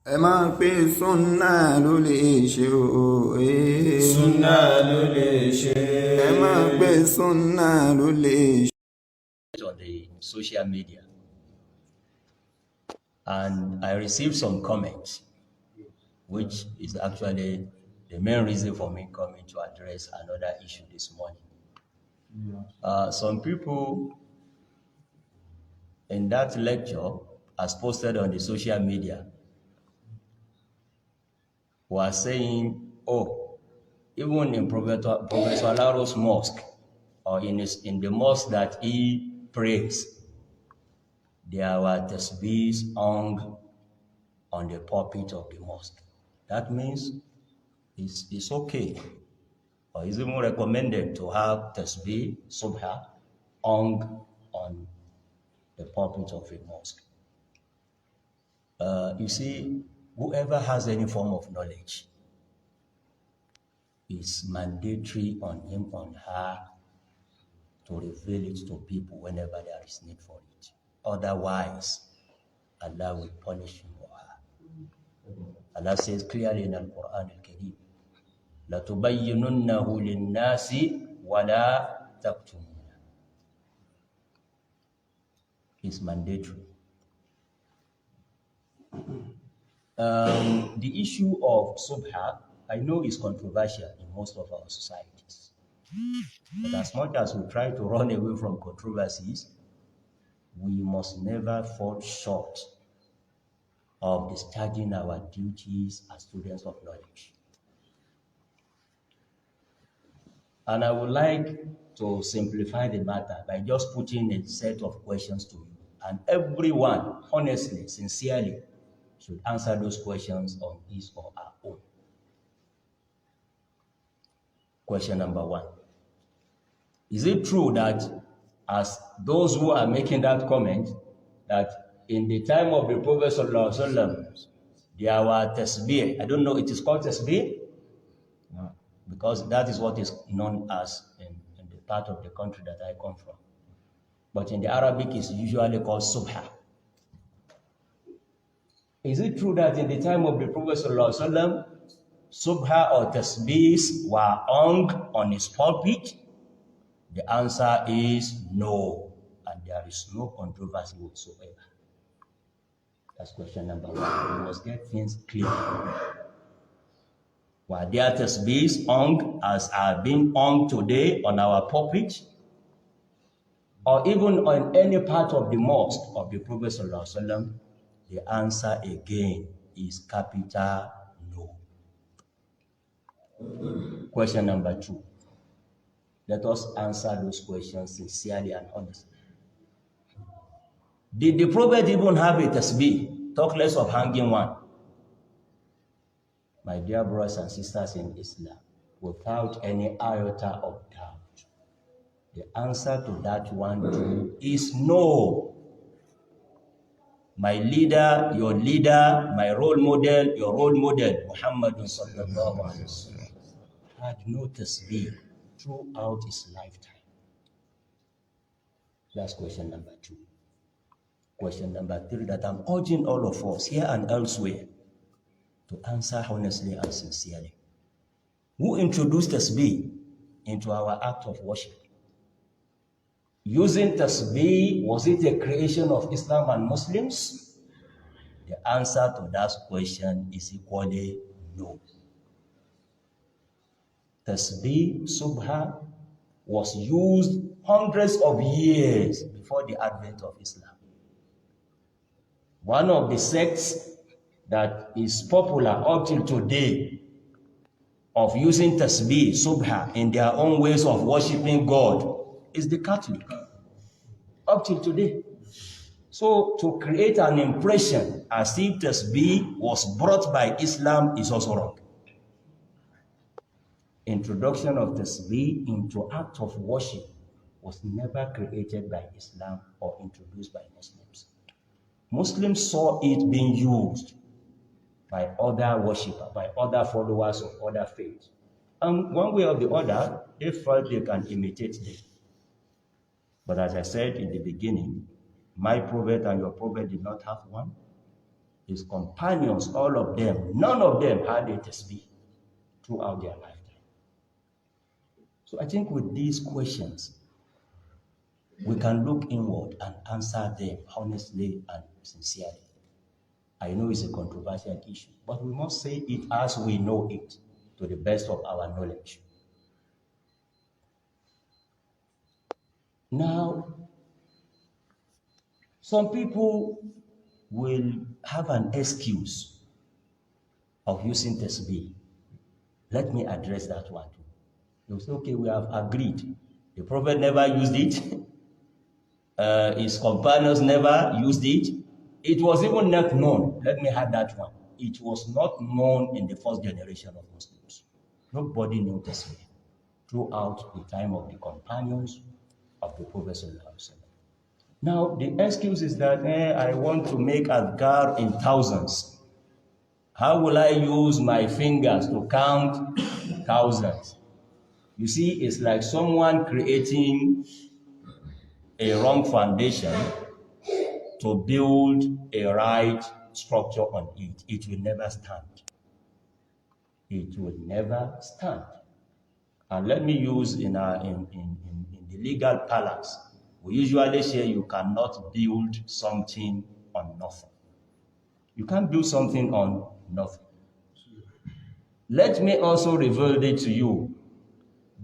ẹ máa pé súnà ló lè ṣe o. Súnà ló lè ṣe. ẹ máa pé súnà ló lè ṣe. On the social media, and I received some comments, which is actually the main reason for me coming to address another issue this morning. Some people in that lecture, as posted on the social media, were saying, oh, even in Professor Alaro's mosque, or in the mosque that he prays, there were tasbihs hung on the pulpit of the mosque. That means it's okay, or it's even recommended to have tasbih, subha, hung on the pulpit of a mosque. You see, whoever has any form of knowledge, it's mandatory on him, on her, to reveal it to people whenever there is need for it. Otherwise, Allah will punish him or her. Allah says clearly in Al-Quran Al-Kareem, لَتُبَيِّنُنَّهُ لِلنَّاسِ وَلَا تَكْتُمُونَ. It's mandatory. The issue of subha, I know, is controversial in most of our societies. But as much as we try to run away from controversies, we must never fall short of discharging our duties as students of knowledge. And I would like to simplify the matter by just putting a set of questions to you. And everyone, honestly, sincerely, should answer those questions on his or her own. Question number one. Is it true that, as those who are making that comment, that in the time of the Prophet ﷺ, there were tasbih? I don't know, it is called tasbih? No. Because that is what is known as in the part of the country that I come from. But in the Arabic, it's usually called subha. Is it true that in the time of the Prophet ﷺ, subha or tasbihs were hung on his pulpit? The answer is no, and there is no controversy whatsoever. That's question number one. We must get things clear. Were there tasbihs hung as are being hung today on our pulpit, or even on any part of the mosque of the Prophet ﷺ? The answer again is capital no. Question number two. Let us answer those questions sincerely and honestly. Did the Prophet even have a tasbih? Talk less of hanging one. My dear brothers and sisters in Islam, without any iota of doubt, the answer to that one too is no. My leader, your leader, my role model, your role model, Muhammad sallallahu alaihi wasallam, had no tasbih throughout his lifetime. That's question number two. Question number three that I'm urging all of us here and elsewhere to answer honestly and sincerely. Who introduced tasbih into our act of worship? Using tasbih, was it a creation of Islam and Muslims? The answer to that question is equally no. Tasbih, subha, was used hundreds of years before the advent of Islam. One of the sects that is popular up till today of using tasbih, subha, in their own ways of worshiping God is the Catholic, up till today. So to create an impression as if tasbih was brought by Islam is also wrong. Introduction of tasbih into act of worship was never created by Islam or introduced by Muslims. Muslims saw it being used by other worshippers, by other followers of other faiths. And one way or the other, they felt they can imitate them. But as I said in the beginning, my prophet and your prophet did not have one. his companions, all of them, none of them had a tasbih throughout their lifetime. So I think with these questions, we can look inward and answer them honestly and sincerely. I know it's a controversial issue, but we must say it as we know it, to the best of our knowledge. Now, some people will have an excuse of using tasbih. Let me address that one too. They'll say, okay, we have agreed. The Prophet never used it. His companions never used it. It was even not known. Let me have that one. It was not known in the first generation of Muslims. Nobody knew tasbih throughout the time of the companions of the Prophet. Now, the excuse is that I want to make adhkar in thousands. How will I use my fingers to count thousands? You see, it's like someone creating a wrong foundation to build a right structure on it. It will never stand. It will never stand. And let me use in the legal parlance, we usually say you cannot build something on nothing. You can't build something on nothing. Let me also reveal it to you.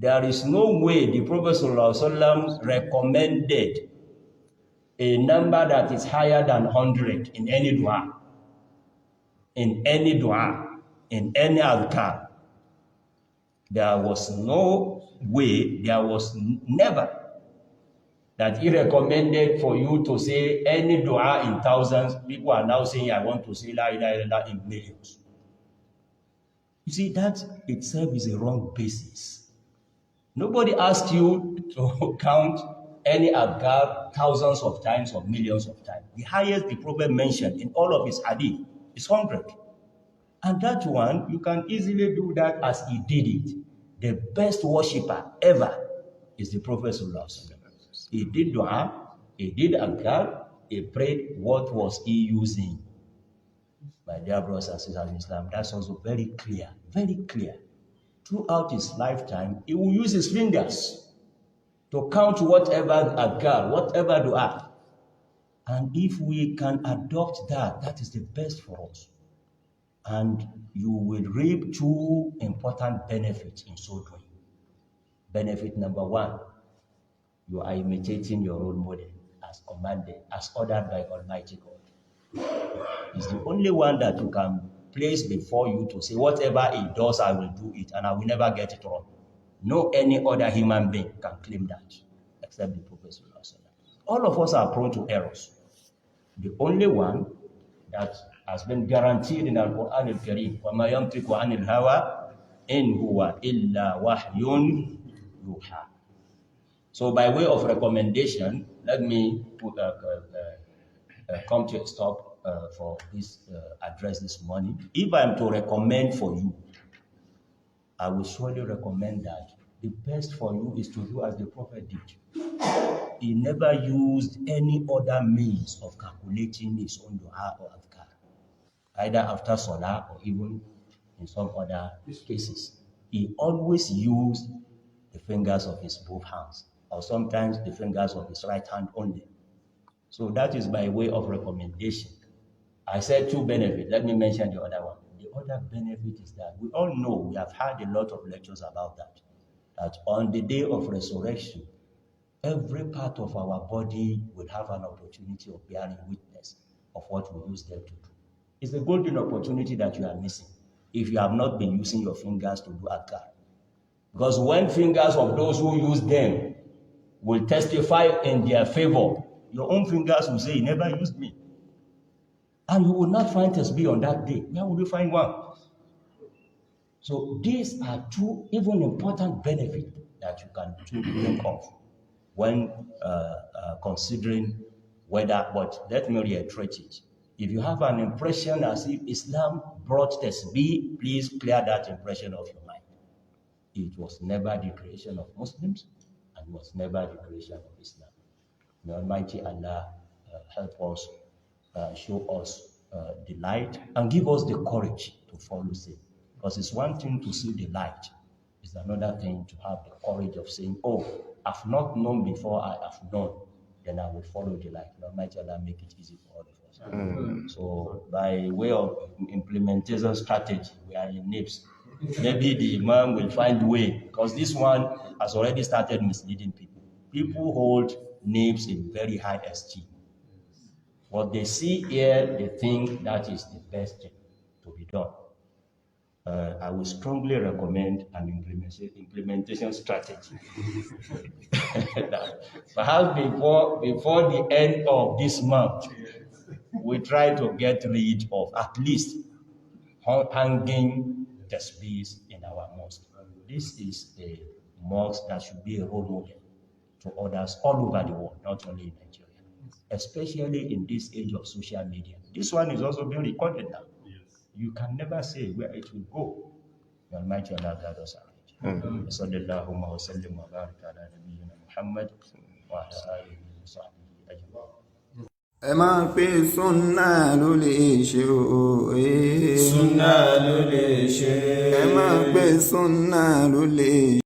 There is no way the Prophet ﷺ recommended a number that is higher than 100 in any dua. In any dua, in any adhkar. There was no way, there was never that he recommended for you to say any dua in thousands. People are now saying, I want to say la ilaha illallah in millions. You see, that itself is a wrong basis. Nobody asked you to count any adhkar thousands of times or millions of times. The highest the Prophet mentioned in all of his hadith is 100. And that one, you can easily do that as he did it. The best worshipper ever is the Prophet ﷺ. He did dua, he did adhkar, he prayed. What was he using? My dear brothers and sisters in Islam, that's also very clear, very clear. Throughout his lifetime, he will use his fingers to count whatever adhkar, whatever dua. And if we can adopt that, that is the best for us. And you will reap two important benefits in so doing. Benefit number one, you are imitating your role model as commanded, as ordered by Almighty God. He's the only one that you can place before you to say, whatever he does, I will do it, and I will never get it wrong. No any other human being can claim that, except the Prophet. All of us are prone to errors. The only one that has been guaranteed in Al-Quran al-Kareem, وَمَا يَنْطِقُ عَنِ الْهَوَىٰ إِنْ هُوَ إِلَّا وَحْيٌ يُوحَىٰ. So by way of recommendation, let me come to a stop for this address this morning. If I am to recommend for you, I will surely recommend that the best for you is to do as the Prophet did. He never used any other means of calculating his own dua or adhkar, either after salah or even in some other cases. He always used the fingers of his both hands, or sometimes the fingers of his right hand only. So that is by way of recommendation. I said two benefits. Let me mention the other one. The other benefit is that we all know, we have had a lot of lectures about that on the day of resurrection, every part of our body will have an opportunity of bearing witness of what we use them to do. It's a golden opportunity that you are missing if you have not been using your fingers to do adhkar. Because when fingers of those who use them will testify in their favor, your own fingers will say, he never used me. And you will not find tasbih on that day. Where will you find one? So these are two even important benefits that you can think of when considering whether, but let me reiterate it. If you have an impression as if Islam brought tasbih, please clear that impression of your mind. It was never the creation of Muslims and was never the creation of Islam. May Almighty Allah help us, show us the light and give us the courage to follow sin. Because it's one thing to see the light, it's another thing to have the courage of saying, oh, I've not known before I have known, then I will follow the light. Almighty Allah make it easy for all of us. So by way of implementation strategy, we are in NIPS. Maybe the Imam will find a way, because this one has already started misleading people. People hold NIPS in very high esteem. What they see here, they think that is the best thing to be done. I would strongly recommend an implementation strategy. Perhaps before the end of this month, we try to get rid of at least hanging tasbihs in our mosque. This is a mosque that should be a role model to others all over the world, not only in Nigeria, especially in this age of social media. This one is also being recorded now. You can never say where it will go. The Almighty Allah guide us aright. Sallallahu wa sallim wa barik ala nabiyyina Muhammad wa ala alihi wa sahbihi ajma'in. ẹ máa pe sunna ló lè ṣe o. Sunna ló lè ṣe. ẹ máa pe sunna ló lè ṣe.